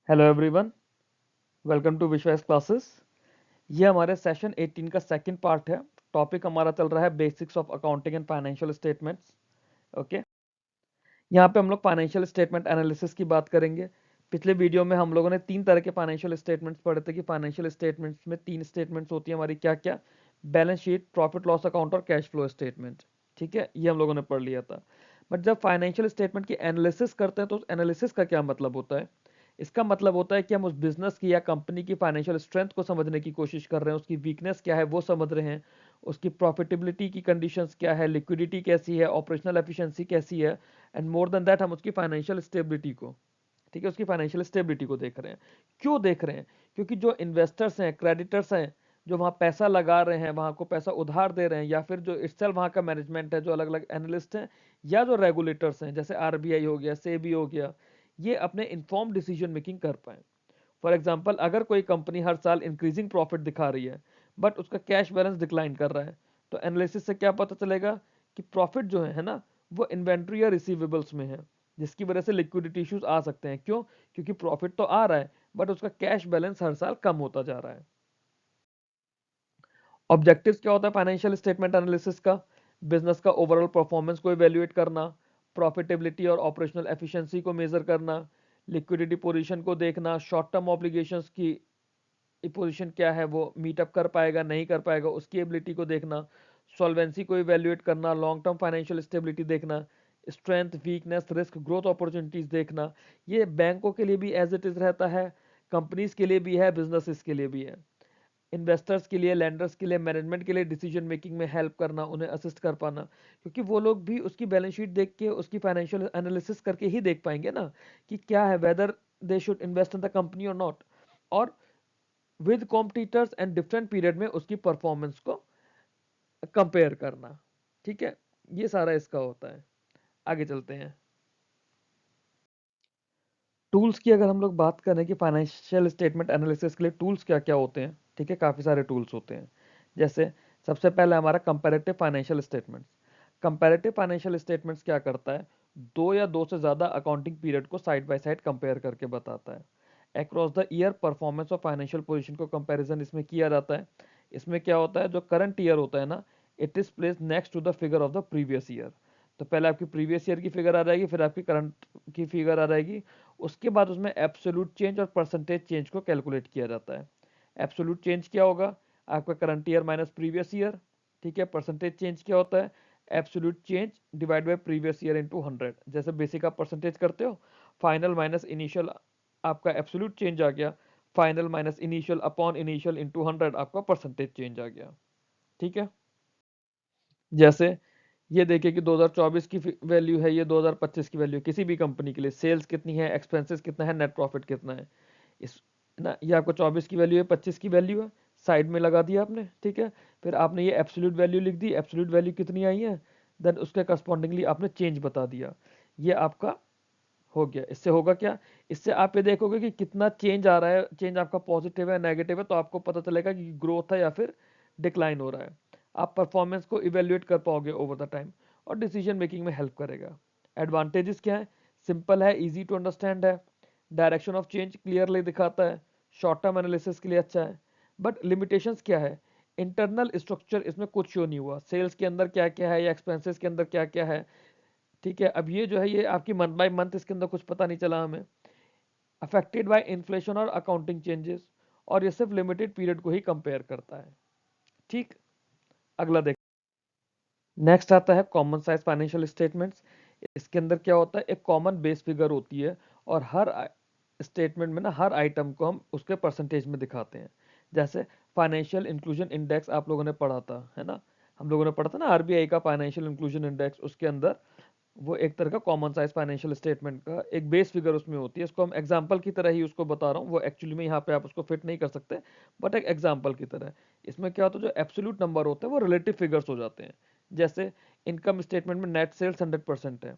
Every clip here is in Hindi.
हेलो एवरीवन, वेलकम टू विश्वास क्लासेस। ये हमारे सेशन 18 का सेकंड पार्ट है। टॉपिक हमारा चल रहा है basics of accounting and financial statements. Okay, यहाँ पे हम लोग फाइनेंशियल स्टेटमेंट एनालिसिस की बात करेंगे। पिछले वीडियो में हम लोगों ने तीन तरह के फाइनेंशियल स्टेटमेंट्स पढ़े थे कि फाइनेंशियल स्टेटमेंट्स में तीन स्टेटमेंट्स होती है हमारी, क्या क्या? Balance sheet, profit loss account और कैश फ्लो स्टेटमेंट। ठीक है, ये हम लोगों ने पढ़ लिया था। बट जब फाइनेंशियल स्टेटमेंट की एनालिसिस करते हैं तो उस एनालिसिस का क्या मतलब होता है? इसका मतलब होता है कि हम उस बिजनेस की या कंपनी की फाइनेंशियल स्ट्रेंथ को समझने की कोशिश कर रहे हैं, उसकी वीकनेस क्या है वो समझ रहे हैं, उसकी प्रॉफिटेबिलिटी की कंडीशंस क्या है, लिक्विडिटी कैसी है, ऑपरेशनल एफिशिएंसी कैसी है, एंड मोर देन दैट हम उसकी फाइनेंशियल स्टेबिलिटी को, ठीक है, उसकी फाइनेंशियल स्टेबिलिटी को देख रहे हैं। क्यों देख रहे हैं? क्योंकि जो इन्वेस्टर्स हैं, क्रेडिटर्स हैं, जो वहाँ पैसा लगा रहे हैं, वहाँ को पैसा उधार दे रहे हैं, या फिर जो इटसेल्फ वहाँ का मैनेजमेंट है, जो अलग अलग एनालिस्ट हैं, या जो रेगुलेटर्स हैं जैसे आरबीआई हो गया, सेबी हो गया, ये अपने इन्फॉर्म डिसीजन मेकिंग कर पाए। फॉर एग्जाम्पल, अगर कोई कंपनी हर साल इंक्रीजिंग प्रॉफिट दिखा रही है बट उसका कैश बैलेंस डिक्लाइन कर रहा है, तो एनालिसिस से क्या पता चलेगा कि प्रॉफिट जो है ना, वो इन्वेंट्री या रिसीवेबल्स में है, जिसकी वजह से लिक्विडिटी इश्यूज आ सकते हैं। क्यों? क्योंकि प्रॉफिट तो आ रहा है बट उसका कैश बैलेंस हर साल कम होता जा रहा है। ऑब्जेक्टिव्स क्या होता है फाइनेंशियल स्टेटमेंट एनालिसिस का? बिजनेस का ओवरऑल परफॉर्मेंस को इवेल्युएट करना, प्रॉफिटेबिलिटी और ऑपरेशनल एफिशिएंसी को मेजर करना, लिक्विडिटी पोजीशन को देखना, शॉर्ट टर्म ऑब्लिगेशंस की पोजीशन क्या है, वो मीटअप कर पाएगा नहीं कर पाएगा, उसकी एबिलिटी को देखना, सॉल्वेंसी को इवेल्युएट करना, लॉन्ग टर्म फाइनेंशियल स्टेबिलिटी देखना, strength, weakness, risk, growth opportunities देखना। ये बैंकों के लिए भी एज इट इज रहता है, कंपनीज के लिए भी है, बिजनेसेस के लिए भी है, इन्वेस्टर्स के लिए, लैंडर्स के लिए, मैनेजमेंट के लिए डिसीजन मेकिंग में हेल्प करना, उन्हें असिस्ट कर पाना, क्योंकि वो लोग भी उसकी बैलेंस शीट देख के, उसकी फाइनेंशियल एनालिसिस करके ही देख पाएंगे ना कि क्या है, whether they should invest in the company और नॉट, और with competitors and different period में उसकी परफॉर्मेंस को कंपेयर करना। ठीक है, ये सारा इसका होता है। आगे चलते हैं। टूल्स की अगर हम लोग बात करें कि फाइनेंशियल स्टेटमेंट एनालिसिस के लिए टूल्स क्या क्या होते हैं, ठीक है, काफ़ी सारे टूल्स होते हैं। जैसे सबसे पहले हमारा comparative financial statements. Comparative financial statements क्या करता है? दो या दो से ज़्यादा अकाउंटिंग पीरियड को साइड बाय साइड कंपेयर करके बताता है। Across the year performance of financial position को कंपैरिजन इसमें किया जाता है। इसमें क्या होता है, जो करंट ईयर होता है ना, it is place next to the figure of the previous year. तो पहले आपकी प्रीवियस ईयर की फिगर आ जाएगी, फिर आपकी करंट की फिगर आ जाएगी, उसके बाद उसमें एब्सोल्यूट चेंज और परसेंटेज चेंज को कैलकुलेट किया जाता है। एब्सोल्यूट चेंज क्या होगा? आपका current year minus previous year. ठीक है, परसेंटेज चेंज क्या होता है? Absolute change divide by previous year into 100। जैसे बेसिक आप परसेंटेज करते हो, फाइनल माइनस इनिशियल आपका एब्सोल्यूट चेंज आ गया, final minus initial upon initial into 100 आपका परसेंटेज चेंज आ गया। ठीक है, जैसे ये देखिए कि 2024 की वैल्यू है, ये 2025 की वैल्यू, किसी भी कंपनी के लिए सेल्स कितनी है, एक्सपेंसेस कितना है, नेट प्रॉफिट कितना है, इस ना, ये आपको 24 की वैल्यू है, 25 की वैल्यू है, साइड में लगा दिया आपने। ठीक है, फिर आपने ये एब्सोल्यूट वैल्यू लिख दी, एब्सोल्यूट वैल्यू कितनी आई है, देन उसके करस्पॉन्डिंगली आपने चेंज बता दिया। ये आपका हो गया। इससे होगा क्या? इससे आप ये देखोगे कि कितना चेंज आ रहा है, चेंज आपका पॉजिटिव है, नेगेटिव है, तो आपको पता चलेगा कि ग्रोथ है या फिर डिक्लाइन हो रहा है। आप परफॉर्मेंस को इवेल्युएट कर पाओगे ओवर द टाइम, और डिसीजन मेकिंग में हेल्प करेगा। एडवांटेजेस क्या है? सिंपल है, इजी टू अंडरस्टैंड है, डायरेक्शन ऑफ चेंज क्लियरली दिखाता है, शॉर्ट टर्म एनालिसिस के लिए अच्छा है। बट लिमिटेशंस क्या है? इंटरनल स्ट्रक्चर इसमें कुछ शो नहीं हुआ, सेल्स के अंदर क्या क्या है या एक्सपेंसेस के अंदर क्या क्या है। ठीक है, अब ये जो है, ये आपकी मंथ बाय मंथ इसके अंदर कुछ पता नहीं चला हमें। अफेक्टेड बाय इन्फ्लेशन और अकाउंटिंग चेंजेस, और ये सिर्फ लिमिटेड पीरियड को ही कंपेयर करता है। ठीक, अगला देख। नेक्स्ट आता है कॉमन साइज फाइनेंशियल स्टेटमेंट्स। इसके अंदर क्या होता है, एक कॉमन बेस फिगर होती है, और हर स्टेटमेंट में ना हर आइटम को हम उसके परसेंटेज में दिखाते हैं। जैसे फाइनेंशियल इंक्लूजन इंडेक्स आप लोगों ने पढ़ा था, है ना, हम लोगों ने पढ़ा था ना आरबीआई का फाइनेंशियल इंक्लूजन इंडेक्स, उसके अंदर वो एक तरह का कॉमन साइज फाइनेंशियल स्टेटमेंट का एक बेस फिगर उसमें होती है। इसको हम एग्जांपल की तरह ही उसको बता रहा हूँ, वो एक्चुअली में यहाँ पे आप उसको फिट नहीं कर सकते, बट एक एग्जांपल की तरह। इसमें क्या होता है, जो एब्सोल्यूट नंबर होते हैं वो रिलेटिव फिगर्स हो जाते हैं। जैसे इनकम स्टेटमेंट में नेट सेल्स 100% है,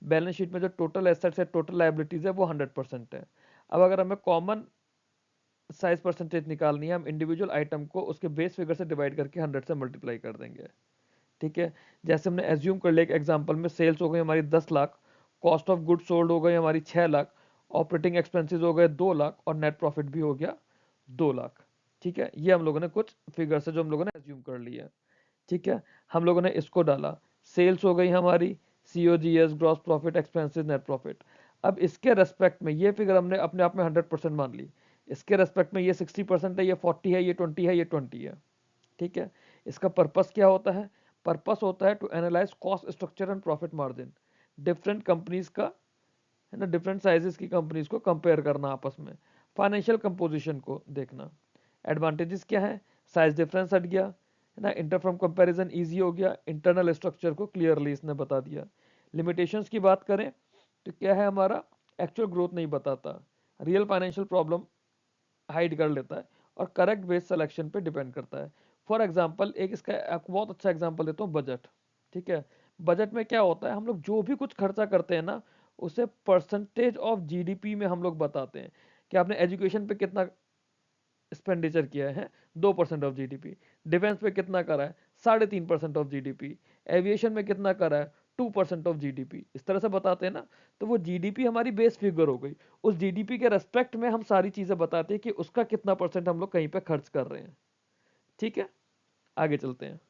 बैलेंस शीट में जो टोटल एसेट्स है, टोटल लाइबिलिटीज है, वो 100% है। अब अगर हमें कॉमन साइज परसेंटेज निकालनी है, हम इंडिविजुअल आइटम को उसके बेस फिगर से डिवाइड करके 100 से मल्टीप्लाई कर देंगे। ठीक है, जैसे हमने एज्यूम कर लिया एक एग्जांपल में सेल्स हो गई हमारी 10 lakh, cost of good sold हो गई हमारी 6 लाख, ऑपरेटिंग एक्सपेंसेस हो गए 2 लाख और नेट प्रॉफिट भी हो गया 2 लाख। ठीक है, ये हम लोगों ने कुछ फिगर्स है जो हम लोगों ने एज्यूम कर लिया। ठीक है, हम लोगों ने इसको डाला, सेल्स हो गई हमारी, COGS, gross profit, expenses, net profit. अब इसके रेस्पेक्ट में ये फिगर हमने अपने आप में 100% मान ली, इसके रेस्पेक्ट में ये 60% है, ये 40 है, ये 20 है, ये 20 है। ठीक है, इसका पर्पस क्या होता है? पर्पस होता है to analyse cost structure and profit margin, different companies का, है ना, डिफरेंट साइजेस की कंपनीज को कंपेयर करना आपस में, फाइनेंशियल कंपोजिशन को देखना। एडवांटेजेस क्या है? साइज डिफरेंस हट गया, है ना, इंटर फ्रॉम कंपैरिजन इजी हो गया, इंटरनल स्ट्रक्चर को क्लियरली इसने बता दिया। लिमिटेशंस की बात करें तो क्या है हमारा, एक्चुअल ग्रोथ नहीं बताता, रियल फाइनेंशियल प्रॉब्लम हाइड कर लेता है, और करेक्ट बेस सिलेक्शन पे डिपेंड करता है। फॉर एग्जांपल, एक इसका आपको बहुत अच्छा एग्जांपल देता हूँ, बजट। ठीक है, बजट में क्या होता है, हम लोग जो भी कुछ खर्चा करते हैं ना, उसे परसेंटेज ऑफ जीडीपी में हम लोग बताते हैं कि आपने एजुकेशन पे कितना एक्सपेंडिचर किया है, 2% ऑफ जीडीपी, डिफेंस पे कितना करा है, 3.5% ऑफ जीडीपी, एविएशन में कितना करा है, 2% ऑफ जीडीपी, इस तरह से बताते हैं ना। तो वो जीडीपी हमारी बेस फिगर हो गई, उस जीडीपी के रेस्पेक्ट में हम सारी चीजें बताते हैं कि उसका कितना परसेंट हम लोग कहीं पे खर्च कर रहे हैं। ठीक है, आगे चलते हैं।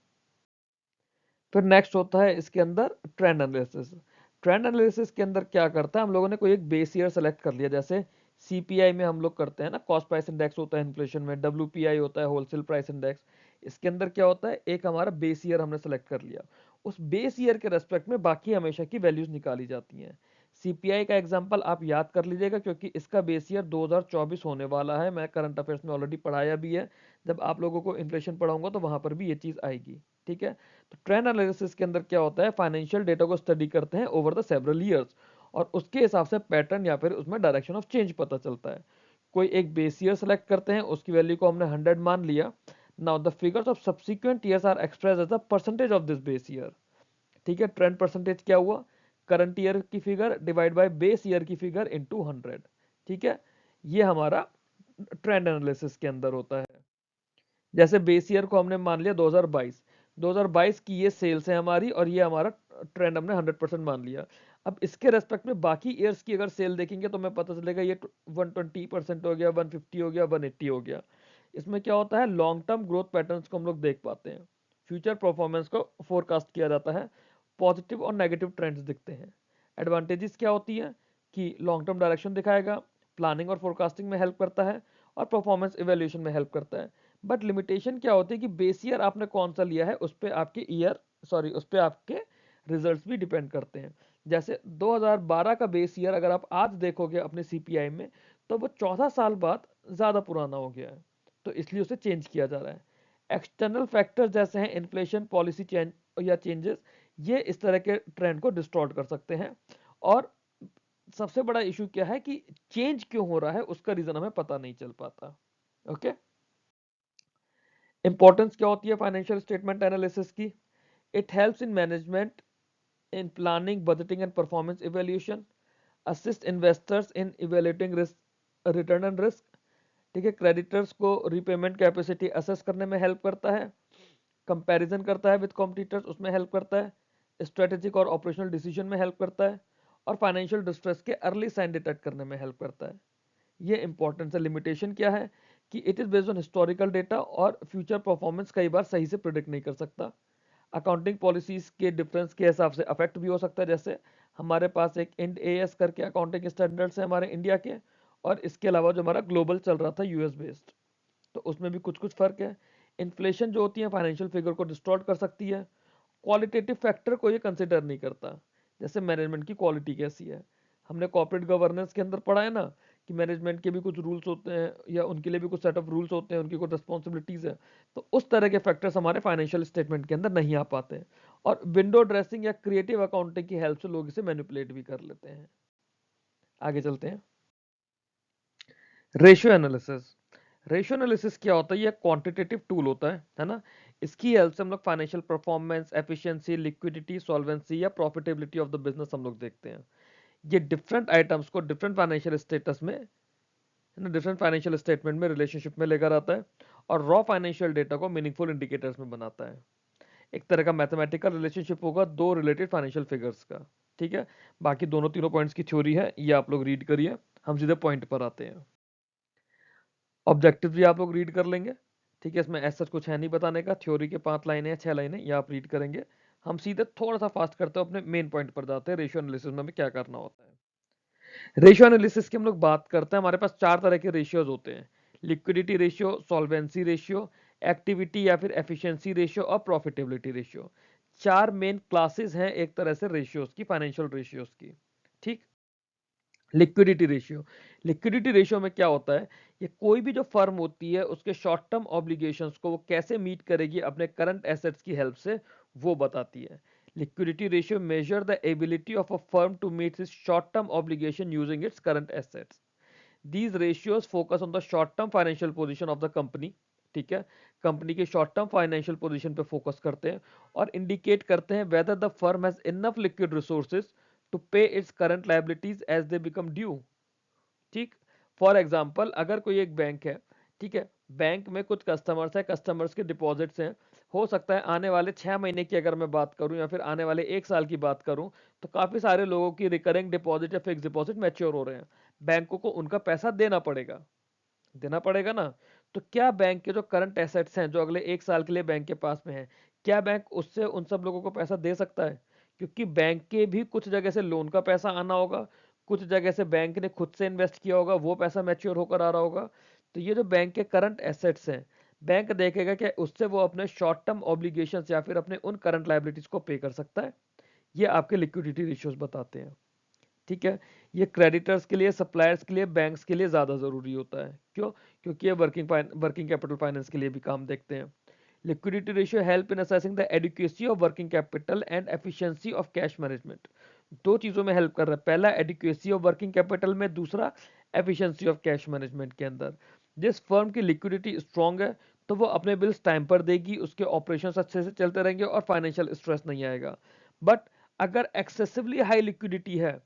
फिर नेक्स्ट होता है इसके अंदर ट्रेंड एनालिसिस। ट्रेंड एनालिसिस के अंदर क्या करता है, हम लोगों ने कोई एक बेस ईयर सेलेक्ट कर लिया, जैसे सीपीआई में हम लोग करते हैं ना, कॉस्ट प्राइस इंडेक्स होता है इन्फ्लेशन में, डब्ल्यूपीआई होता है होलसेल प्राइस इंडेक्स। इसके अंदर क्या होता है, एक हमारा बेस ईयर हमने सेलेक्ट कर लिया, उस बेस ईयर के रेस्पेक्ट में बाकी हमेशा की वैल्यूज निकाली जाती हैं। सीपीआई का एग्जांपल आप याद कर लीजिएगा, क्योंकि इसका बेस ईयर 2024 होने वाला है, मैं करंट अफेयर्स में ऑलरेडी पढ़ाया भी है, जब आप लोगों को इन्फ्लेशन पढ़ाऊंगा तो वहां पर भी ये चीज आएगी। ठीक है, तो ट्रेंड एनालिसिस के अंदर क्या होता है, फाइनेंशियल डेटा को स्टडी करते हैं ओवर द सेवरल ईयर्स, और उसके हिसाब से पैटर्न या फिर उसमें डायरेक्शन ऑफ चेंज पता चलता है। कोई एक बेस ईयर सेलेक्ट करते हैं, उसकी वैल्यू को हमने 100 मान लिया। Now the figures of subsequent years are express as a percentage of this base year. ठीक है, ट्रेंड परसेंटेज क्या हुआ, करंट ईयर की figure divide by base year की फिगर इनटू 100। ठीक है, ये हमारा ट्रेंड एनालिसिस के अंदर होता है। जैसे बेस ईयर को हमने मान लिया 2022, 2022 की ये सेल्स है हमारी, और ये हमारा ट्रेंड हमने 100% मान लिया। अब इसके रेस्पेक्ट में बाकी ईयर्स की अगर सेल देखेंगे तो हमें पता चलेगा ये 120% हो गया, 150 हो गया, 180 हो गया। इसमें क्या होता है, लॉन्ग टर्म ग्रोथ पैटर्न्स को हम लोग देख पाते हैं, फ्यूचर परफॉर्मेंस को फोरकास्ट किया जाता है, पॉजिटिव और नेगेटिव ट्रेंड्स दिखते हैं। एडवांटेजेस क्या होती है कि लॉन्ग टर्म डायरेक्शन दिखाएगा, प्लानिंग और फोरकास्टिंग में हेल्प करता है, और परफॉर्मेंस इवेल्यूएशन में हेल्प करता है। बट लिमिटेशन क्या होती है कि बेस ईयर आपने कौन सा लिया है, उस पे आपके उस पे आपके रिजल्ट्स भी डिपेंड करते हैं। जैसे 2012 का बेस ईयर अगर आप आज देखोगे अपने सीपीआई में, तो वो 14 साल बाद ज्यादा पुराना हो गया है, तो इसलिए उसे चेंज किया जा रहा है। एक्सटर्नल फैक्टर्स जैसे हैं इन्फ्लेशन, पॉलिसी चेंज या चेंजेस, ये इस तरह के ट्रेंड को डिस्टॉर्ट कर सकते हैं। और सबसे बड़ा इशू क्या है कि चेंज क्यों हो रहा है, उसका रीजन हमें पता नहीं चल पाता। ओके, इंपॉर्टेंस क्या होती है फाइनेंशियल स्टेटमेंट एनालिसिस की? It helps in management in planning, budgeting and performance evaluation, assist investors in evaluating risk, return and risk. ठीक है, क्रेडिटर्स को रीपेमेंट कैपेसिटी असेस करने में हेल्प करता है, कंपैरिजन करता है विद कॉम्पिटिटर्स, उसमें हेल्प करता है, स्ट्रेटेजिक और ऑपरेशनल डिसीजन में हेल्प करता है, और फाइनेंशियल डिस्ट्रेस के अर्ली साइन डिटेक्ट करने में हेल्प करता है। ये इंपॉर्टेंस है। लिमिटेशन क्या है कि it is based on historical data, और फ्यूचर परफॉर्मेंस कई बार सही से प्रिडिक्ट नहीं कर सकता। अकाउंटिंग पॉलिसीज के डिफरेंस के हिसाब से अफेक्ट भी हो सकता है, जैसे हमारे पास एक इंड एएस करके अकाउंटिंग स्टैंडर्ड्स है हमारे इंडिया के, और इसके अलावा जो हमारा ग्लोबल चल रहा था यूएस बेस्ड, तो उसमें भी कुछ कुछ फर्क है। इन्फ्लेशन जो होती है फाइनेंशियल फिगर को डिस्टॉर्ट कर सकती है। क्वालिटेटिव फैक्टर को ये कंसिडर नहीं करता, जैसे मैनेजमेंट की क्वालिटी कैसी है। हमने कॉर्पोरेट गवर्नेंस के अंदर पढ़ा है ना कि मैनेजमेंट के भी कुछ रूल्स होते हैं, या उनके लिए भी कुछ सेट ऑफ रूल्स होते हैं, उनकी कुछ रिस्पॉन्सिबिलिटीज है। तो उस तरह के फैक्टर्स हमारे फाइनेंशियल स्टेटमेंट के अंदर नहीं आ पाते हैं, और विंडो ड्रेसिंग या क्रिएटिव अकाउंटिंग की हेल्प से लोग इसे मैनिपुलेट भी कर लेते हैं। आगे चलते हैं। Ratio analysis. रेशियो एनालिसिस क्या होता है, ये क्वांटिटेटिव टूल होता है ना। इसकी हेल्प से हम लोग financial performance, efficiency, liquidity, solvency या प्रॉफिटेबिलिटी ऑफ द बिजनेस हम लोग देखते हैं। ये डिफरेंट आइटम्स को डिफरेंट फाइनेंशियल स्टेटस में, है ना, डिफरेंट फाइनेंशियल स्टेटमेंट में रिलेशनशिप में लेकर आता है, और रॉ फाइनेंशियल डेटा को मीनिंगफुल इंडिकेटर्स में बनाता है। एक तरह का मैथमेटिकल रिलेशनशिप होगा दो रिलेटेड फाइनेंशियल फिगर्स का। ठीक है, बाकी दोनों तीनों पॉइंट्स की थ्योरी है, ये आप लोग रीड करिए, हम सीधे पॉइंट पर आते हैं। ऑब्जेक्टिव भी आप लोग रीड कर लेंगे, ठीक है, इसमें ऐसा कुछ है नहीं बताने का, थ्योरी के 5 लाइनें या 6 लाइनें ये आप रीड करेंगे। हम सीधे थोड़ा सा फास्ट करते हैं, अपने मेन पॉइंट पर जाते हैं, रेशियो एनालिसिस में हमें क्या करना होता है। रेशियो एनालिसिस की हम लोग बात करते हैं, हमारे पास 4 तरह के रेशियोज होते हैं, liquidity ratio, solvency ratio, activity या फिर एफिशिएंसी रेशियो और प्रॉफिटेबिलिटी रेशियो। 4 मेन क्लासेस हैं एक तरह से रेशियोज की, फाइनेंशियल रेशियोज की, ठीक। लिक्विडिटी रेशियो, लिक्विडिटी रेशियो में क्या होता है, ये कोई भी जो फर्म होती है उसके शॉर्ट टर्म ऑब्लिगेशंस को वो कैसे मीट करेगी अपने करंट एसेट्स की हेल्प से, वो बताती है। Liquidity ratio measure the ability of a firm to meet its short term obligation using its current assets. These ratios focus on the short term financial position of the company, ठीक है, कंपनी के शॉर्ट टर्म फाइनेंशियल पोजीशन पे फोकस करते हैं और इंडिकेट करते हैं whether the firm has enough liquid resources to pay its current liabilities as they become due, ठीक। फॉर एग्जाम्पल अगर कोई एक बैंक है, ठीक है, बैंक में कुछ कस्टमर्स है, कस्टमर्स के डिपॉजिट्स हैं, हो सकता है आने वाले 6 महीने की अगर मैं बात करूं या फिर आने वाले 1 साल की बात करूं, तो काफी सारे लोगों की रिकरिंग डिपॉजिट या फिक्स डिपॉजिट मैच्योर हो रहे हैं, बैंकों को उनका पैसा देना पड़ेगा, देना पड़ेगा ना। तो क्या बैंक के जो करंट एसेट्स हैं जो अगले 1 साल के लिए बैंक के पास में है, क्या बैंक उससे उन सब लोगों को पैसा दे सकता है? क्योंकि बैंक के भी कुछ जगह से लोन का पैसा आना होगा, कुछ जगह से बैंक ने खुद से इन्वेस्ट किया होगा, वो पैसा मैच्योर होकर आ रहा होगा। तो ये जो बैंक के करंट एसेट्स हैं, बैंक देखेगा कि उससे वो अपने शॉर्ट टर्म ऑब्लिगेशंस या फिर अपने उन करंट लायबिलिटीज को पे कर सकता है। ये आपके लिक्विडिटी रेशियोज बताते हैं, ठीक है। ये क्रेडिटर्स के लिए, सप्लायर्स के लिए, बैंक्स के लिए ज़्यादा ज़रूरी होता है। क्यों? क्योंकि ये वर्किंग कैपिटल फाइनेंस के लिए भी काम देखते हैं। Liquidity ratio help in assessing the adequacy of working capital and efficiency of cash management. दो चीज़ों में हेल्प कर रहा है, पहला एडिक्वेसी ऑफ वर्किंग कैपिटल में, दूसरा एफिशिएंसी ऑफ कैश मैनेजमेंट के अंदर। जिस फर्म की लिक्विडिटी स्ट्रांग है तो वो अपने बिल्स टाइम पर देगी, उसके ऑपरेशंस अच्छे से चलते रहेंगे और फाइनेंशियल स्ट्रेस नहीं आएगा। बट अगर एक्सेसिवली हाई लिक्विडिटी है,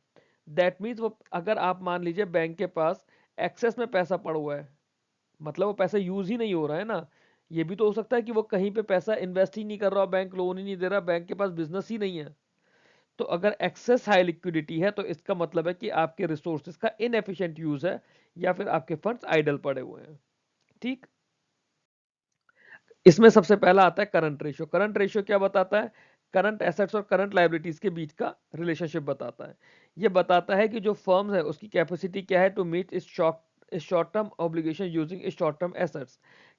दैट मीन्स वो, अगर आप मान लीजिए बैंक के पास एक्सेस में पैसा पड़ा हुआ है, मतलब वो पैसा यूज ही नहीं हो रहा है ना, ये भी तो हो सकता है कि वो कहीं पे पैसा इन्वेस्ट ही नहीं कर रहा, बैंक लोन ही नहीं दे रहा, बैंक के पास बिजनेस ही नहीं है। तो अगर एक्सेस हाई लिक्विडिटी है तो इसका मतलब है कि आपके रिसोर्सेज का इनएफिशिएंट यूज है या फिर आपके फंड्स आइडल पड़े हुए हैं, ठीक। इसमें सबसे पहला आता है करंट रेशियो। करंट रेशियो क्या बताता है? करंट एसेट्स और करंट लायबिलिटीज के बीच का रिलेशनशिप बताता है। ये बताता है कि जो फर्म है उसकी कैपेसिटी क्या है टू मीट इस शॉर्ट टर्म ऑब्लिगेशन यूजिंग इस short term assets.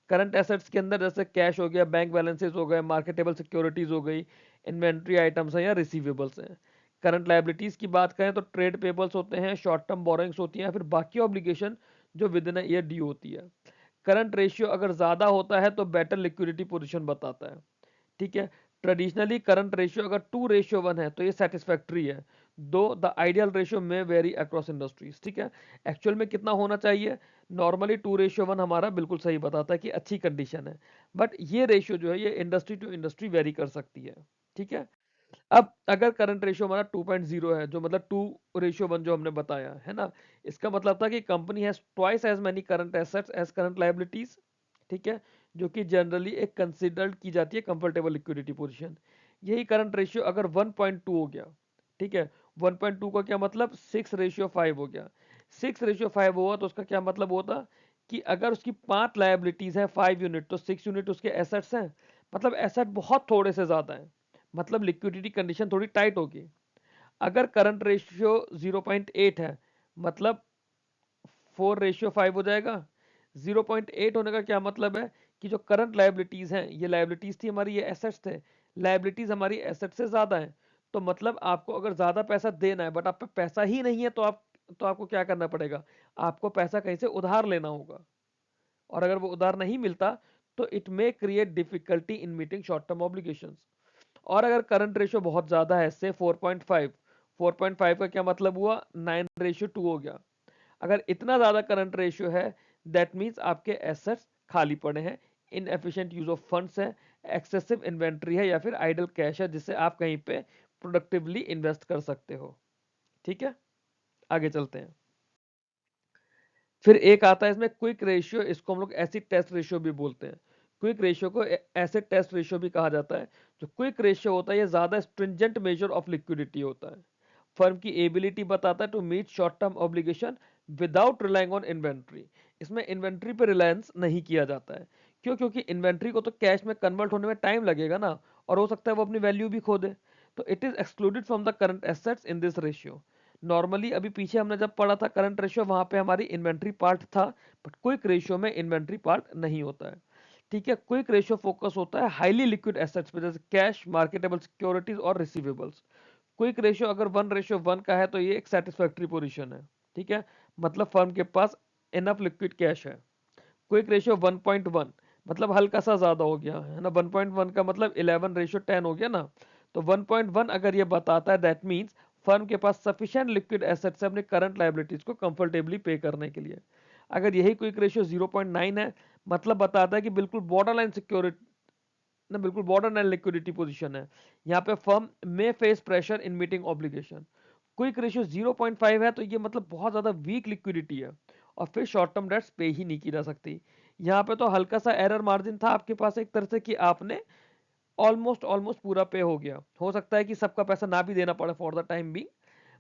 Current assets के अंदर जैसे कैश हो गया, बैंक बैलेंसेस हो गए, मार्केटेबल सिक्योरिटीज हो गई, इन्वेंट्री आइटम्स हैं या रिसीवेबल्स हैं। करंट लायबिलिटीज की बात करें तो ट्रेड पेबल्स होते हैं, शॉर्ट टर्म बोरोइंग्स होती हैं या फिर बाकी ऑब्लिगेशन जो विद इन ईयर ड्यू होती है। करंट रेशियो अगर ज़्यादा होता है तो बेटर लिक्विडिटी पोजीशन बताता है, ठीक है। ट्रेडिशनली करंट रेशियो अगर 2:1 है तो ये सेटिस्फैक्ट्री है, दो द आइडियल रेशियो में वेरी अक्रॉस इंडस्ट्रीज, ठीक है। एक्चुअल में कितना होना चाहिए? नॉर्मली 2:1 हमारा बिल्कुल सही बताता है कि अच्छी कंडीशन है, बट ये रेशियो जो है ये इंडस्ट्री टू इंडस्ट्री वेरी कर सकती है, ठीक है। अब अगर करंट रेशियो हमारा 2.0 है, जो मतलब 2:1 जो हमने बताया है ना, इसका मतलब था कि company has twice as many current assets as current liabilities, ठीक है, जो कि जनरली एक कंसिडर्ड की जाती है कंफर्टेबल लिक्विडिटी पोजीशन। यही करंट रेशियो अगर 1.2 हो गया, ठीक है, 1.2 का क्या मतलब? 6:5 हो गया। 6:5 हुआ तो उसका क्या मतलब होता कि अगर उसकी 5 लायबिलिटीज है 5 यूनिट, तो 6 यूनिट उसके एसेट्स हैं, मतलब एसेट बहुत थोड़े से ज्यादा है, मतलब लिक्विडिटी कंडीशन थोड़ी टाइट होगी। अगर करंट रेशियो 0.8 है, मतलब 4:5 हो जाएगा। 0.8 होने का क्या मतलब है कि जो करंट लायबिलिटीज हैं, ये लायबिलिटीज थी हमारी, ये एसेट्स थे, लायबिलिटीज हमारी एसेट से ज्यादा है। तो मतलब आपको अगर ज्यादा पैसा देना है बट आप पे पैसा ही नहीं है, तो आपको क्या करना पड़ेगा? आपको पैसा कहीं से उधार लेना होगा, और अगर वो उधार नहीं मिलता तो it may create difficulty in meeting short term obligations. और अगर करंट रेशियो बहुत ज्यादा है, से 4.5, 4.5 का क्या मतलब हुआ? 9:2 हो गया। अगर इतना ज्यादा करंट रेशियो है, दैट मीन्स आपके एसेट्स खाली पड़े हैं, इनएफिशिएंट यूज ऑफ फंड्स है, एक्सेसिव इन्वेंट्री है या फिर आइडल कैश है जिससे आप कहीं पे प्रोडक्टिवली इन्वेस्ट कर सकते हो, ठीक है। आगे चलते हैं। फिर एक आता है इसमें क्विक रेशियो, इसको हम लोग एसिड टेस्ट रेशियो भी बोलते हैं। क्विक रेशियो को एसिड टेस्ट रेशियो भी कहा जाता है। जो क्विक रेशियो होता है ये ज्यादा स्ट्रिंजेंट मेजर ऑफ लिक्विडिटी होता है। फर्म की एबिलिटी बताता है to meet short term obligation without relying on inventory. इसमें इन्वेंट्री पे रिलायंस नहीं किया जाता है। क्यों? क्योंकि इन्वेंट्री को तो कैश में कन्वर्ट होने में टाइम लगेगा ना, और हो सकता है वो अपनी वैल्यू भी खो दे। तो it is excluded from the current assets in this ratio. Normally अभी पीछे हमने जब पढ़ा था करंट रेशियो, वहां पे हमारी इन्वेंट्री पार्ट था, बट क्विक रेशियो में इन्वेंट्री पार्ट नहीं होता है। ठीक है, क्विक रेशियो फोकस होता है हाईली लिक्विड एसेट्स पे, जैसे कैश, मार्केटेबल सिक्योरिटीज और रिसीवेबल्स। क्विक रेशियो अगर 1:1 का है तो ये एक सेटिस्फैक्ट्री पोजीशन है। ठीक है, मतलब फर्म के पास इनफ लिक्विड कैश है। क्विक रेशियो 1.1 मतलब हल्का सा ज्यादा हो गया है ना, 1.1 का मतलब 11:10 हो गया ना। तो 1.1 अगर ये बताता है, दैट मीन्स फर्म के पास सफिशिएंट लिक्विड एसेट्स है अपने करंट लायबिलिटीज को कंफर्टेबली पे करने के लिए। अगर यही क्विक रेशियो 0.9 है, मतलब बताता है कि बिल्कुल बॉर्डर लाइन सिक्योरिटी ना, बिल्कुल बॉर्डर लाइन लिक्विडिटी पोजीशन है। यहाँ पे फर्म में face pressure in meeting obligation. Quick ratio 0.5 है तो ये मतलब बहुत ज्यादा वीक लिक्विडिटी है, और फिर शॉर्ट टर्म डेट्स पे ही नहीं की जा सकती। यहाँ पे तो हल्का सा एरर मार्जिन था आपके पास एक तरह से, कि आपने ऑलमोस्ट ऑलमोस्ट पूरा पे हो गया, हो सकता है कि सबका पैसा ना भी देना पड़े for the time be,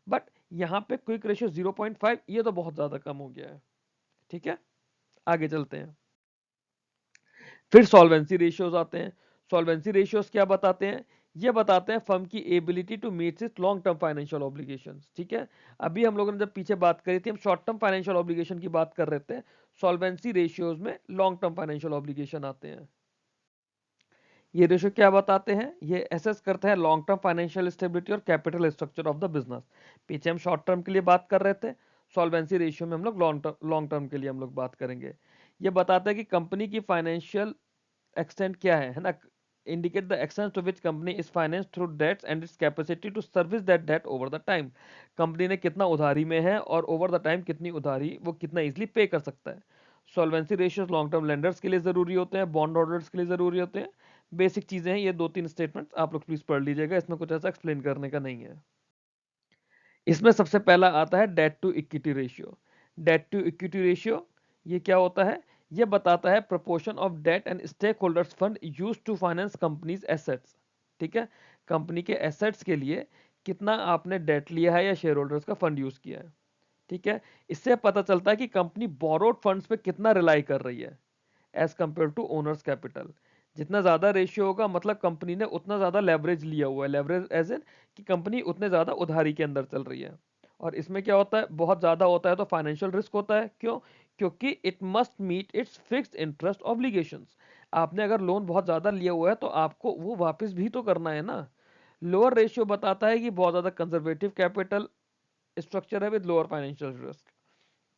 but यहाँ पे क्विक रेशियो 0.5 ये तो बहुत ज्यादा कम हो गया है। ठीक है, आगे चलते हैं। फिर सॉल्वेंसी रेशियोज आते हैं। सॉल्वेंसी रेशियोज क्या बताते हैं? ये बताते हैं फर्म की ability to meet its long term financial obligations. ठीक है, अभी हम लोगों ने जब पीछे बात करी थी, हम शॉर्ट टर्म फाइनेंशियल ऑब्लिगेशन की बात कर रहे थे। सॉल्वेंसी रेशियोज में लॉन्ग टर्म फाइनेंशियल ऑब्लिगेशन आते हैं। ये रेशियो क्या बताते हैं? ये एसेस करते हैं लॉन्ग टर्म फाइनेंशियल स्टेबिलिटी और capital structure of the business. पीछे हम शॉर्ट टर्म के लिए बात कर रहे थे, सॉल्वेंसी रेशियो में हम लोग लॉन्ग टर्म के लिए हम लोग बात करेंगे। ये बताता है कि कंपनी की फाइनेंशियल एक्सटेंट क्या है ना, indicate the extent to which company is financed through debts and its capacity to service that debt over the time। Company ने कितना उधारी में है और ओवर द टाइम कितनी उधारी वो कितना इजीली पे कर सकता है। Solvency ratios long term lenders के लिए जरूरी होते हैं, बॉन्ड होल्डर्स के लिए जरूरी होते हैं। बेसिक चीजें हैं ये, 2-3 स्टेटमेंट्स आप लोग प्लीज पढ़ लीजिएगा, इसमें कुछ ऐसा एक्सप्लेन करने का नहीं है। इसमें सबसे पहला आता है debt to equity ratio. Debt to equity ratio ये क्या होता है? ये बताता है proportion of debt and stake holders fund use to finance companies assets. ठीक है, कंपनी के एसेट्स के लिए कितना आपने डेट लिया है या शेयर होल्डर्स का फंड यूज किया है। ठीक है, इससे पता चलता है कि कंपनी बोरोड फंड्स पे कितना रिलाई कर रही है as compare to owners capital. जितना ज्यादा रेशियो होगा मतलब कंपनी ने उतना ज्यादा लेवरेज लिया हुआ है, लेवरेज एज इन कि कंपनी उतने ज्यादा उधारी के अंदर चल रही है। और इसमें क्या होता है, बहुत ज्यादा होता है तो फाइनेंशियल रिस्क होता है। क्यों? क्योंकि it must meet its fixed interest obligations. आपने अगर लोन बहुत ज्यादा लिया हुआ है तो आपको वो वापस भी तो करना है ना। लोअर रेशियो बताता है कि बहुत ज्यादा कंजर्वेटिव कैपिटल स्ट्रक्चर है with lower financial risk.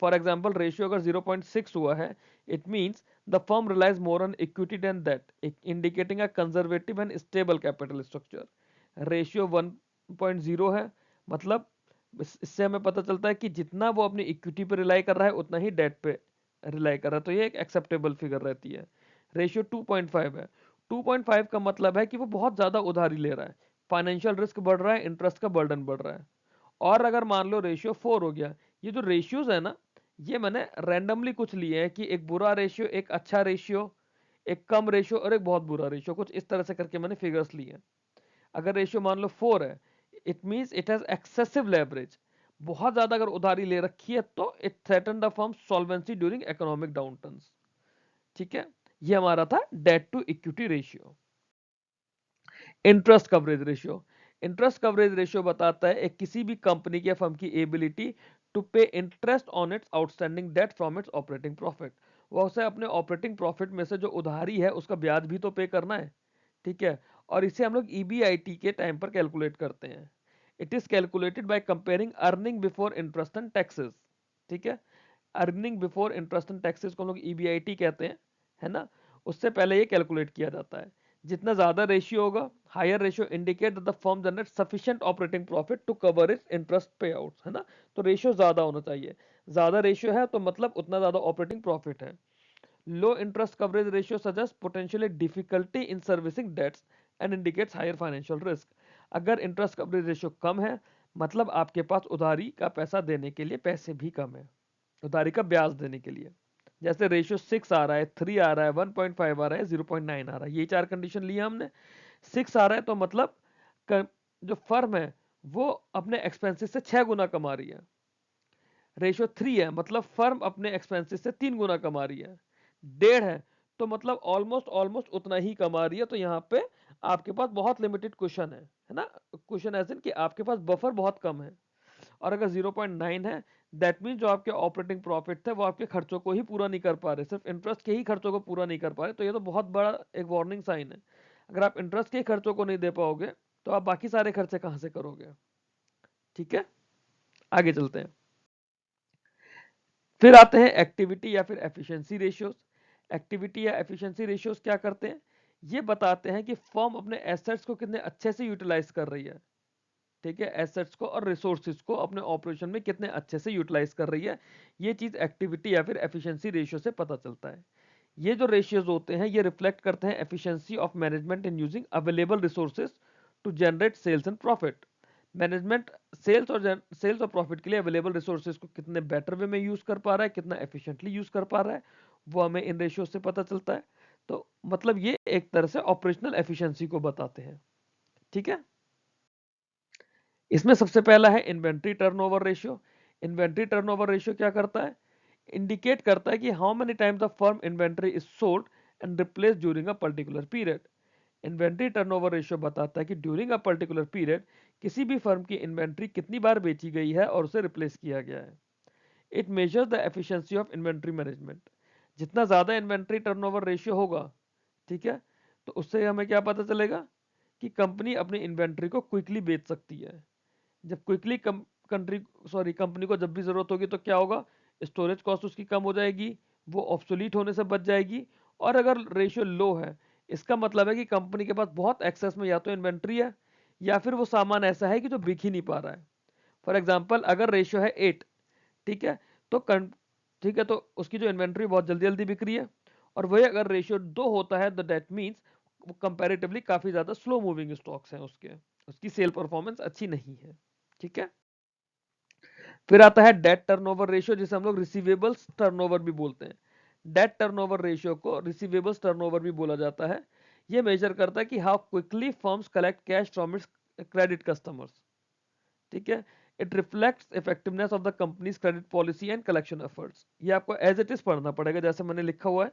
For example ratio अगर 0.6 हुआ है, it means the firm relies more on equity than that, indicating a conservative and stable capital structure. Ratio 1.0 है, मतलब इससे हमें पता चलता है कि जितना वो अपनी इक्विटी पे रिलाई कर रहा है उतना ही डेट पे रिलाई कर रहा है, तो ये एक एक्सेप्टेबल फिगर रहती है। रेशियो 2.5 है। 2.5 का मतलब है कि वो बहुत ज्यादा उधारी ले रहा है, फाइनेंशियल रिस्क बढ़ रहा है, इंटरेस्ट का बर्डन बढ़ रहा है। और अगर मान लो रेशियो 4 हो गया, ये जो रेशियोज है ना, ये मैंने रैंडमली कुछ लिए हैं कि एक बुरा रेशियो, एक अच्छा रेशियो, एक कम रेशियो और एक बहुत बुरा रेशियो, कुछ इस तरह से करके मैंने फिगर्स लिए हैं। अगर रेशियो मान लो 4 है, it means it has excessive leverage. बहुत ज्यादा अगर उधारी ले रखी है तो it threaten the firm solvency during economic downturns. ठीक है, ये हमारा था debt to equity ratio. Interest coverage ratio. Interest coverage ratio बताता है एक किसी भी कंपनी या फर्म की ability to pay interest on its outstanding debt from its operating profit. वो उसे अपने ऑपरेटिंग प्रॉफिट में से जो उधारी है उसका ब्याज भी तो पे करना है। ठीक है, और इसे हम लोग ईबीआईटी के टाइम पर कैलकुलेट करते हैं। It is calculated by comparing earning before interest and taxes. ठीक है, earning before interest and taxes को हम लोग ईबीआईटी कहते हैं, है ना। उससे पहले ये कैलकुलेट किया जाता है। जितना ज्यादा रेशियो होगा, higher ratio indicate that the firm generate sufficient operating profit to cover its interest payouts, है ना। तो रेशियो ज्यादा होना चाहिए, ज्यादा रेशियो है तो मतलब उतना ज्यादा ऑपरेटिंग प्रॉफिट है। Low interest coverage ratio suggest potentially difficulty in servicing debts and indicates higher financial risk. अगर इंटरेस्ट कवरेज रेशियो कम है, मतलब आपके पास उधारी का पैसा देने के लिए पैसे भी कम है, उधारी का ब्याज देने के लिए। जैसे रेशियो 6 आ रहा है, 3 आ रहा है, 1.5 आ रहा है, 0.9 आ रहा है, ये चार कंडीशन लिया हमने। 6 आ रहा है तो मतलब जो फर्म है वो अपने एक्सपेंसेस से 6 गुना कमा रही है। रेशियो 3 है मतलब फर्म अपने एक्सपेंसेस से 3 गुना कमा रही है। 1.5 है तो मतलब ऑलमोस्ट ऑलमोस्ट उतना ही कमा रही है। तो यहाँ पे आपके पास बहुत लिमिटेड कुशन है ना, कुशन एज इन कि आपके पास बफर बहुत कम है। और अगर 0.9 है दैट मीन जो आपके ऑपरेटिंग प्रॉफिट थे वो आपके खर्चों को ही पूरा नहीं कर पा रहे, सिर्फ इंटरेस्ट के ही खर्चों को पूरा नहीं कर पा रहे। तो ये तो बहुत बड़ा एक वार्निंग साइन है। अगर आप इंटरेस्ट के खर्चों को नहीं दे पाओगे तो आप बाकी सारे खर्चे कहां से करोगे। ठीक है, आगे चलते हैं। फिर आते हैं एक्टिविटी या फिर एफिशिएंसी रेशियोज। एक्टिविटी या एफिशिएंसी रेशियोज क्या करते हैं, ये बताते हैं कि फर्म अपने एसेट्स को कितने अच्छे से यूटिलाइज कर रही है। ठीक है, एसेट्स को और रिसोर्सेज को अपने ऑपरेशन में कितने अच्छे से यूटिलाइज कर रही है। ये चीज एक्टिविटी या फिर एफिशिएंसी रेशियो से पता चलता है। ये जो रेशियोज होते हैं ये रिफ्लेक्ट करते हैं efficiency of management in using available resources to generate sales and profit. Management sales और प्रॉफिट के लिए अवेलेबल रिसोर्सेज को कितने बेटर वे में यूज कर पा रहा है, कितना एफिशिएंटली यूज कर पा रहा है, वो हमें इन रेशियो से पता चलता है। तो मतलब ये एक तरह से ऑपरेशनल एफिशिएंसी को बताते हैं। ठीक है, इसमें सबसे पहला है inventory turnover ratio. Inventory turnover ratio क्या करता है, इंडिकेट करता है कि how many times the firm inventory is sold and replace during a particular period. Inventory turnover ratio बताता है कि ड्यूरिंग अ पर्टिकुलर पीरियड किसी भी फर्म की इन्वेंट्री कितनी बार बेची गई है और उसे रिप्लेस किया गया है। It measures the efficiency of inventory management. जितना ज्यादा इन्वेंट्री टर्नओवर रेशियो होगा, ठीक है, तो उससे हमें क्या पता चलेगा कि कंपनी अपनी इन्वेंट्री को क्विकली बेच सकती है। जब क्विकली कंपनी को जब भी जरूरत होगी तो क्या होगा, स्टोरेज कॉस्ट उसकी कम हो जाएगी, वो ऑब्सोलीट होने से बच जाएगी। और अगर रेशियो लो है इसका मतलब है कि कंपनी के पास बहुत एक्सेस में या तो इन्वेंट्री है या फिर वो सामान ऐसा है कि जो बिक ही नहीं पा रहा है। फॉर एग्जाम्पल अगर रेशियो है 8, ठीक है, तो ठीक है तो उसकी जो इन्वेंट्री बहुत जल्दी जल्दी बिक रही है। और वही अगर रेशियो 2 होता है तो दैट मीन्स वो कंपैरेटिवली काफी ज्यादा स्लो मूविंग स्टॉक्स हैं, उसकी सेल परफॉर्मेंस अच्छी नहीं है। ठीक है, फिर आता है डेट टर्नओवर रेशियो जिसे हम लोग रिसीवेबल्स टर्नओवर भी बोलते हैं। डेट टर्नओवर रेशियो को रिसीवेबल्स टर्नओवर भी बोला जाता है। ये मेजर करता है कि how quickly firms collect cash from its credit customers. ठीक है, it reflects effectiveness of the companies credit policy and collection efforts. ये आपको एज इट इज पढ़ना पड़ेगा जैसे मैंने लिखा हुआ है।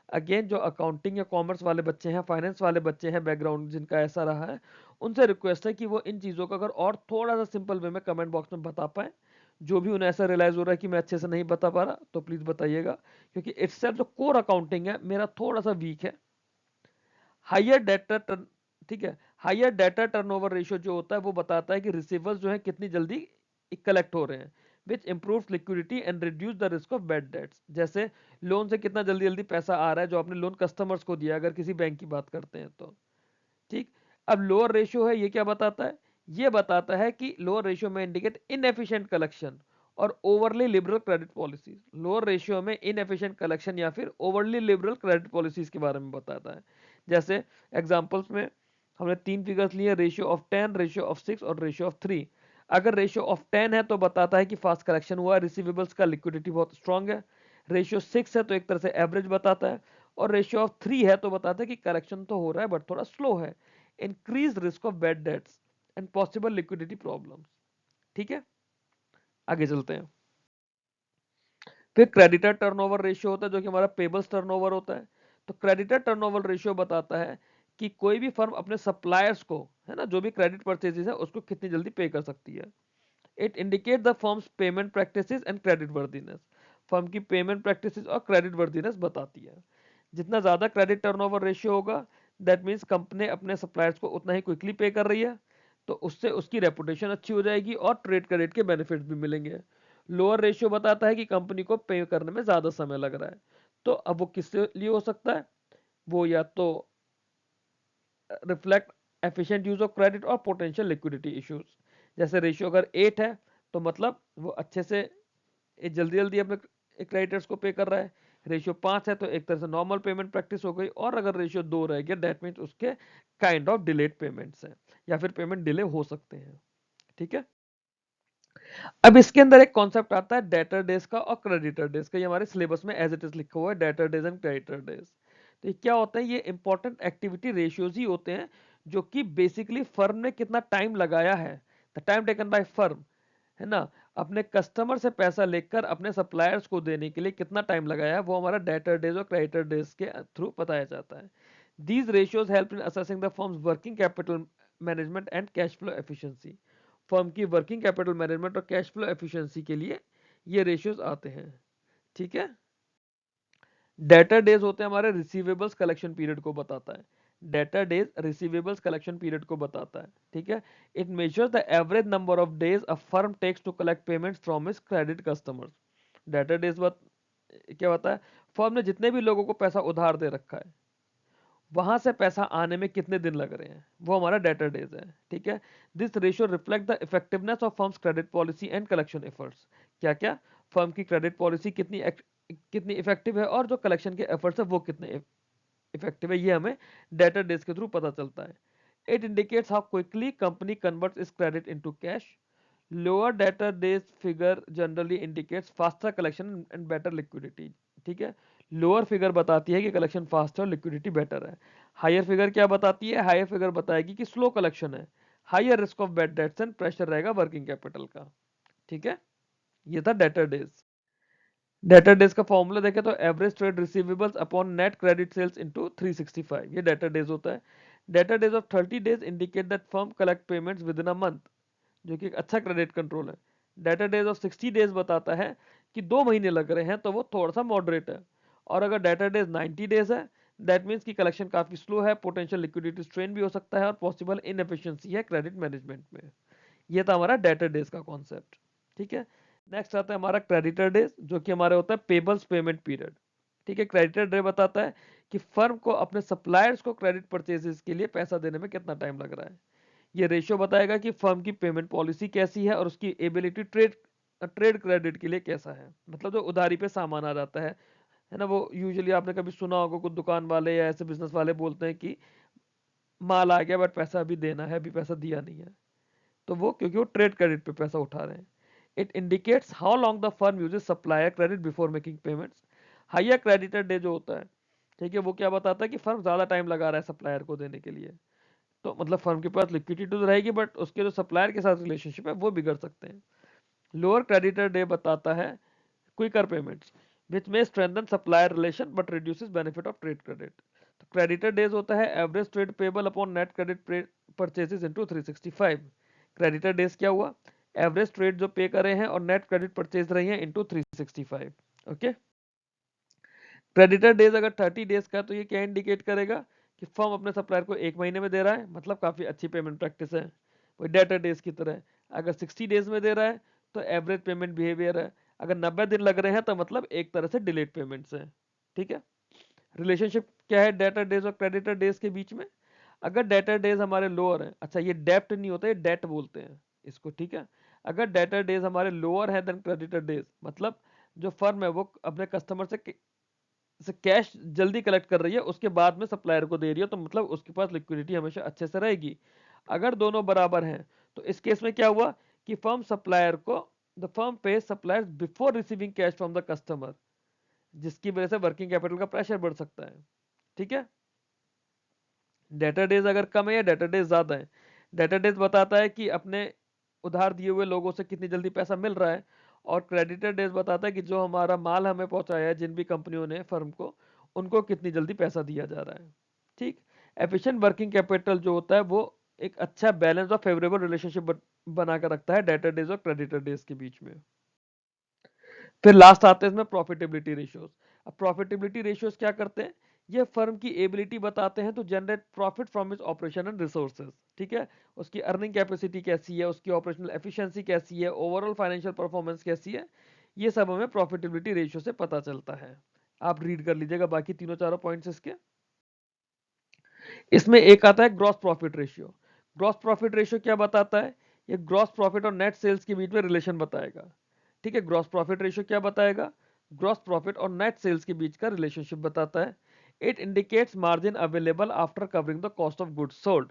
अगेन जो अकाउंटिंग या कॉमर्स वाले बच्चे हैं, फाइनेंस वाले बच्चे हैं, बैकग्राउंड जिनका ऐसा रहा है, उनसे रिक्वेस्ट है कि वो इन चीज़ों को अगर और थोड़ा सा सिंपल वे में कमेंट बॉक्स में बता पाए। जो भी उन्हें ऐसा रियलाइज हो रहा है कि मैं अच्छे से नहीं बता पा रहा तो प्लीज़ बताइएगा, क्योंकि इट्सेल्फ जो कोर अकाउंटिंग है मेरा थोड़ा सा वीक है। हायर डेटा टर्न ठीक है, हायर डेटा टर्नओवर रेशियो जो होता है वो बताता है कि रिसीवर्स जो है कितनी जल्दी कलेक्ट हो रहे हैं, which improves liquidity and reduce the risk of bad debts. जैसे लोन से कितना जल्दी जल्दी पैसा आ रहा है जो आपने लोन कस्टमर्स को दिया, अगर किसी बैंक की बात करते हैं तो। ठीक, अब लोअर रेशियो है ये क्या बताता है, ये बताता है कि लोअर रेशियो में इंडिकेट इनएफिशिएंट कलेक्शन और overly liberal credit policies. Lower ratio में इनएफिशिएंट कलेक्शन या फिर ओवरली लिबरल क्रेडिट पॉलिसीज के बारे में बताता है। जैसे एग्जांपल्स में हमने 3 फिगर्स लिए, रेशियो ऑफ 10, रेशियो ऑफ 6 और रेशियो ऑफ 3। अगर रेशियो ऑफ 10 है तो बताता है कि फास्ट कलेक्शन हुआ है, रिसीवेबल्स का लिक्विडिटी बहुत स्ट्रांग है। रेशियो 6 है तो एक तरह से एवरेज बताता है। और रेशियो ऑफ 3 है तो बताता है कि करेक्शन तो हो रहा है बट थोड़ा स्लो है, increase risk of bad debts and possible liquidity problems. ठीक है, आगे चलते हैं। फिर क्रेडिटर टर्नओवर रेशियो होता है जो कि हमारा पेबल्स टर्नओवर होता है। तो क्रेडिटर टर्नओवर रेशियो बताता है कि कोई भी फर्म अपने सप्लायर्स को, है ना, जो भी क्रेडिट परचेजेस है उसको कितनी जल्दी पे कर सकती है। It indicate the firms payment practices and credit worthiness. Firm की पेमेंट प्रैक्टिसेस और क्रेडिट वर्दीनेस बताती है। जितना ज्यादा क्रेडिट टर्नओवर रेशियो होगा दैट मीन्स कंपनी अपने सप्लायर्स को उतना ही क्विकली पे कर रही है, तो उससे उसकी रेपुटेशन अच्छी हो जाएगी और ट्रेड क्रेडिट के बेनिफिट्स भी मिलेंगे। लोअर रेशियो बताता है कि कंपनी को पे करने में ज्यादा समय लग रहा है। तो अब वो किसके लिए हो सकता है, वो या तो reflect efficient use of credit और पोटेंशियल लिक्विडिटी इश्यूज। जैसे रेशियो अगर 8 है तो मतलब वो अच्छे से जल्दी जल्दी अपने क्रेडिटर्स को पे कर रहा है। रेशियो 5 है तो एक तरह से नॉर्मल पेमेंट प्रैक्टिस हो गई। और अगर रेशियो 2 रह गया दैट मीन्स उसके काइंड ऑफ डिलेड पेमेंट्स हैं या फिर पेमेंट डिले हो सकते हैं। ठीक है, अब इसके अंदर एक कॉन्सेप्ट आता है डेटर डेज का और क्रेडिटर डेज का। ये हमारे सिलेबस में एज इट इज लिखा हुआ है, debtor days and creditor days. तो ये क्या होता है, ये इंपॉर्टेंट एक्टिविटी रेशियोज ही होते हैं जो कि बेसिकली फर्म ने कितना टाइम लगाया है, the time taken by firm, है ना, अपने कस्टमर से पैसा लेकर अपने सप्लायर्स को देने के लिए कितना टाइम लगाया है, वो हमारा डेटर डेज और क्रेडिटर डेज के थ्रू बताया जाता है। These ratios help in assessing the firms working capital management and cash flow efficiency. Firm की वर्किंग कैपिटल मैनेजमेंट और कैश फ्लो एफिशिएंसी के लिए ये रेशियोज आते हैं। ठीक है। डेटर डेज होते हैं हमारे रिसीवेबल्स कलेक्शन पीरियड को बताता है। Debtor days receivables collection period को बताता है। ठीक है। It measures the average number of days a firm takes to collect payments from his credit customers. Debtor days क्या होता है, फर्म ने जितने भी लोगों को पैसा उधार दे रखा है वहां से पैसा आने में कितने दिन लग रहे हैं, वो हमारा डेटर डेज है। ठीक है। This ratio reflect the effectiveness of firms credit policy and collection efforts. क्या क्या, फर्म की क्रेडिट पॉलिसी कितनी इफेक्टिव है और जो कलेक्शन के एफर्ट्स है वो कितने इफेक्टिव है, ये हमें डेटर डेज के थ्रू पता चलता है। It indicates how quickly company converts its credit into cash. Lower debtor days figure generally indicates faster collection and better liquidity. ठीक है। लोअर फिगर बताती है कि कलेक्शन फास्ट है और लिक्विडिटी बेटर है। हायर फिगर क्या बताती है, हायर फिगर बताएगी कि स्लो कलेक्शन है, higher risk of bad debts and pressure रहेगा वर्किंग कैपिटल का। ठीक है। ये था डेटर डेज। डेटर डेज का फॉर्मूला देखें तो average trade receivables upon net credit sales into 365, ये डेटर डेज होता है। Debtor days of 30 days indicate that firm collect payments within a month, जो कि एक अच्छा क्रेडिट कंट्रोल है। डेटर डेज ऑफ 60 डेज बताता है कि 2 महीने लग रहे हैं, तो वो थोड़ा सा मॉडरेट है। और अगर डेटर डेज 90 डेज है, दैट मीन्स की कलेक्शन काफी स्लो है, पोटेंशियल लिक्विडिटी स्ट्रेन भी हो सकता है और पॉसिबल इनएफिशिएंसी है क्रेडिट मैनेजमेंट में। ये था हमारा डेटर डेज का कॉन्सेप्ट। ठीक है। नेक्स्ट आता है हमारा क्रेडिटर डेज, जो कि हमारे होता है पेबल्स पेमेंट पीरियड। ठीक है। क्रेडिटर डे बताता है कि फर्म को अपने सप्लायर्स को क्रेडिट परचेजेस के लिए पैसा देने में कितना टाइम लग रहा है। ये रेशियो बताएगा कि फर्म की पेमेंट पॉलिसी कैसी है और उसकी एबिलिटी ट्रेड ट्रेड क्रेडिट के लिए कैसा है। मतलब जो उधारी पे सामान आ जाता है ना, वो यूजुअली आपने कभी सुना होगा, कुछ दुकान वाले या ऐसे बिजनेस वाले बोलते हैं कि माल आ गया बट पैसा अभी देना है, अभी पैसा दिया नहीं है। तो वो क्योंकि वो ट्रेड क्रेडिट पे पैसा उठा रहे हैं। It indicates how long the firm uses supplier credit before making payments. Higher creditor day जो होता है, ठीक है, वो क्या बताता है कि फर्म ज्यादा टाइम लगा रहा है सप्लायर को देने के लिए। तो मतलब फर्म के पास लिक्विडिटी तो रहेगी बट उसके जो सप्लायर के साथ रिलेशनशिप है वो बिगड़ सकते हैं। लोअर क्रेडिटर डे बताता है क्विकर पेमेंट्स विच में strengthen supplier relation but reduces benefit of trade credit. तो क्रेडिटर डेज होता है average trade payable upon net credit purchases into 365। Creditor days क्या हुआ, एवरेज ट्रेड जो पे करे हैं और नेट क्रेडिट परचेज रही हैं इनटू 365। ओके। क्रेडिटर डेज अगर 30 डेज का, तो ये क्या इंडिकेट करेगा कि फर्म अपने सप्लायर को 1 महीने में दे रहा है, मतलब काफी अच्छी पेमेंट प्रैक्टिस है, वही डेटर डेज की तरह है। अगर 60 डेज में दे रहा है तो एवरेज पेमेंट बिहेवियर है। अगर 90 दिन लग रहे हैं तो मतलब एक तरह से डिलेड पेमेंट्स है। ठीक है। रिलेशनशिप क्या है डेटर डेज और क्रेडिटर डेज के बीच में, अगर डेटर डेज हमारे लोअर है, अच्छा ये डेप्ट नहीं होता, ये डेट बोलते हैं इसको। ठीक है। अगर डेटर डेज हमारे लोअर है देन क्रेडिटर डेज, मतलब जो फर्म है वो अपने कस्टमर से कैश जल्दी कलेक्ट कर रही है, उसके बाद में सप्लायर को दे रही है, तो मतलब उसके पास लिक्विडिटी हमेशा अच्छे से रहेगी। अगर दोनों बराबर हैं तो इस केस में क्या हुआ कि द फर्म पे supplier before receiving cash from the customer, जिसकी वजह से वर्किंग कैपिटल का प्रेशर बढ़ सकता है। ठीक है। डेटर डेज अगर कम है या डेटर डेज ज्यादा है, डेटर डेज बताता है कि अपने उधार दिए हुए लोगों से कितनी जल्दी पैसा मिल रहा है, और क्रेडिटर डेज बताता है कि जो हमारा माल हमें पहुंचाया है जिन भी कंपनियों ने फर्म को, उनको कितनी जल्दी पैसा दिया जा रहा है। ठीक। एफिशिएंट वर्किंग कैपिटल जो होता है वो एक अच्छा बैलेंस और फेवरेबल रिलेशनशिप बना कर रखता है डेटर डेज और क्रेडिटर डेज के बीच में। फिर लास्ट आते हैं इसमें प्रॉफिटेबिलिटी रेशियोज। अब प्रॉफिटेबिलिटी रेशियोज क्या करते हैं, ये फर्म की एबिलिटी बताते हैं to generate profit from its operation and resources. ठीक है। उसकी अर्निंग कैपेसिटी कैसी है, उसकी ऑपरेशनल एफिशिएंसी कैसी है, ओवरऑल फाइनेंशियल परफॉर्मेंस कैसी है, ये सब हमें प्रॉफिटेबिलिटी रेशियो से पता चलता है। आप रीड कर लीजिएगा बाकी तीनों चारों पॉइंट्स इसके। इसमें एक आता है gross profit ratio. Gross profit ratio क्या बताता है, ये ग्रॉस प्रॉफिट और नेट सेल्स के बीच में रिलेशन बताएगा। ठीक है। ग्रॉस प्रॉफिट रेशियो क्या बताएगा, ग्रॉस प्रॉफिट और नेट सेल्स के बीच का रिलेशनशिप बताता है। It indicates margin available after covering the cost of goods sold.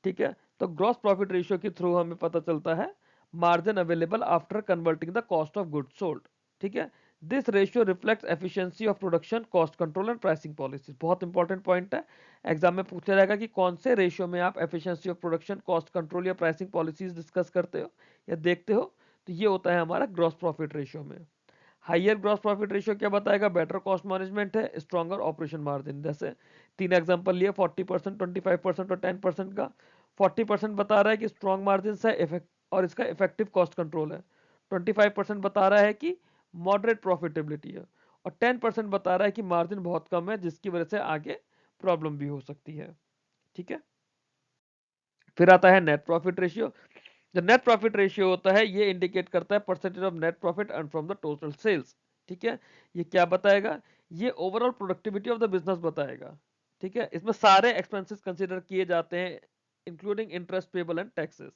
ठीक है। तो ग्रॉस प्रॉफिट रेशियो के थ्रू हमें पता चलता है margin available after converting the cost of goods sold. ठीक है। This ratio reflects efficiency of production, cost control and pricing policy. बहुत इंपॉर्टेंट पॉइंट है, एग्जाम में पूछा जाएगा कि कौन से रेशियो में आप efficiency of production, cost control या प्राइसिंग पॉलिसीज डिस्कस करते हो या देखते हो। तो ये होता है हमारा ग्रॉस प्रॉफिट रेशियो में। हाइयर ग्रॉस प्रॉफिट रेशियो क्या बताएगा, बेटर कॉस्ट मैनेजमेंट है, स्ट्रॉन्गर ऑपरेशन मार्जिन। जैसे 3 एग्जांपल लिए 40%, 25% और 10% का। 40% बता रहा है कि स्ट्रॉन्ग मार्जिन है और इसका इफेक्टिव कॉस्ट कंट्रोल है। 25% बता रहा है कि मॉडरेट प्रॉफिटेबिलिटी है, और 10% बता रहा है कि मार्जिन बहुत कम है जिसकी वजह से आगे प्रॉब्लम भी हो सकती है। ठीक है, फिर आता है नेट प्रॉफिट रेशियो। जो नेट प्रॉफिट रेशियो होता है ये इंडिकेट करता है percentage of net profit earn from the total sales. ठीक है, ये क्या बताएगा, ये overall productivity of the business बताएगा। ठीक है, इसमें सारे एक्सपेंसेस कंसीडर किए जाते हैं including interest payable and taxes.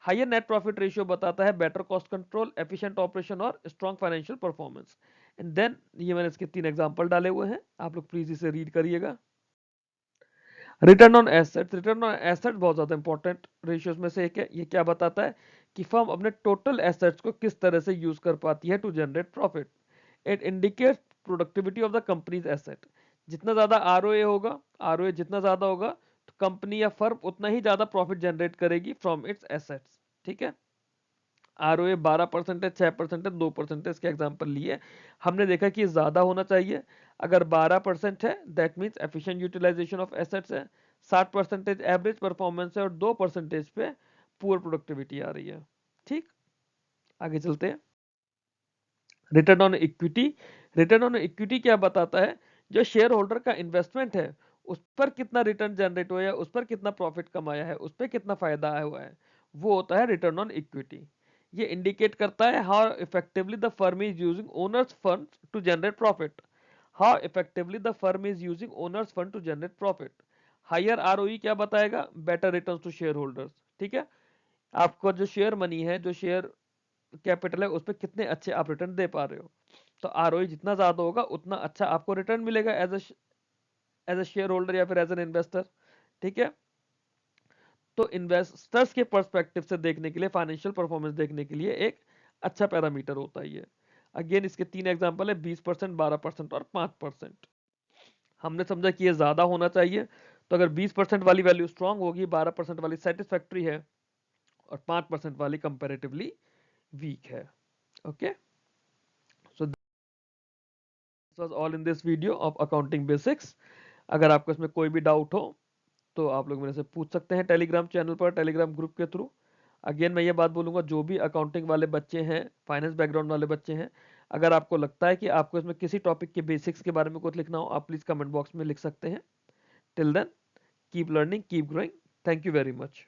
Higher net profit ratio बताता है better cost control, efficient operation और strong financial performance. And then ये मैंने इसके 3 एग्जांपल डाले हुए हैं, आप लोग प्लीज इसे रीड करिएगा। Return on assets, return on assets बहुत ज्यादा इंपॉर्टेंट रेशियोज में से एक है। ये क्या बताता है कि फर्म अपने टोटल एसेट्स को किस तरह से यूज कर पाती है to generate profit. It indicates productivity of the companies asset. जितना ज्यादा आरओए होगा, आरओए जितना ज्यादा होगा तो कंपनी या फर्म उतना ही ज्यादा प्रॉफिट जनरेट करेगी फ्रॉम इट्स एसेट्स। ठीक है, आरओए 12% है, 6% है, 2% है, इसके एग्जांपल लिए हमने देखा कि ज्यादा होना चाहिए। अगर 12% है that means efficient utilisation of assets है, 60% एवरेज परफॉर्मेंस है और 2% पे पुअर प्रोडक्टिविटी आ रही है। ठीक, आगे चलते हैं। Return on equity, return on equity क्या बताता है, जो शेयर होल्डर का इन्वेस्टमेंट है उस पर कितना रिटर्न जनरेट हुआ है, उस पर कितना प्रॉफिट कमाया है, उस पर कितना फायदा आया हुआ है, वो होता है रिटर्न ऑन इक्विटी। ये इंडिकेट करता है how effectively the firm is using owners funds to generate profit, how effectively the firm is using owners fund to generate profit. Higher ROE क्या बताएगा, better returns to share holders. ठीक है, आपको जो शेयर मनी है, जो शेयर कैपिटल है, उस पर कितने अच्छे आप रिटर्न दे पा रहे हो। तो आरओई जितना ज्यादा होगा उतना अच्छा आपको रिटर्न मिलेगा एज अ शेयर होल्डर या फिर एज एन इन्वेस्टर। ठीक है, तो इन्वेस्टर्स के पर्सपेक्टिव से देखने के लिए, फाइनेंशियल परफॉर्मेंस देखने के लिए एक अच्छा पैरामीटर होता है ये। अगेन इसके 3 एग्जांपल है, 20%, 12% और 5%। हमने समझा कि ये ज्यादा होना चाहिए, तो अगर 20% वाली वैल्यू स्ट्रांग होगी, 12% वाली सेटिस्फैक्ट्री है और 5% वाली कंपेरेटिवली वीक है। Okay, so this was all in this video of accounting basics. अगर आपको इसमें कोई भी डाउट हो तो आप लोग मेरे से पूछ सकते हैं टेलीग्राम चैनल पर, टेलीग्राम ग्रुप के थ्रू। अगेन मैं ये बात बोलूंगा, जो भी अकाउंटिंग वाले बच्चे हैं, फाइनेंस बैकग्राउंड वाले बच्चे हैं, अगर आपको लगता है कि आपको इसमें किसी टॉपिक के बेसिक्स के बारे में कुछ लिखना हो, आप प्लीज कमेंट बॉक्स में लिख सकते हैं। Till then keep learning, keep growing. Thank you very much.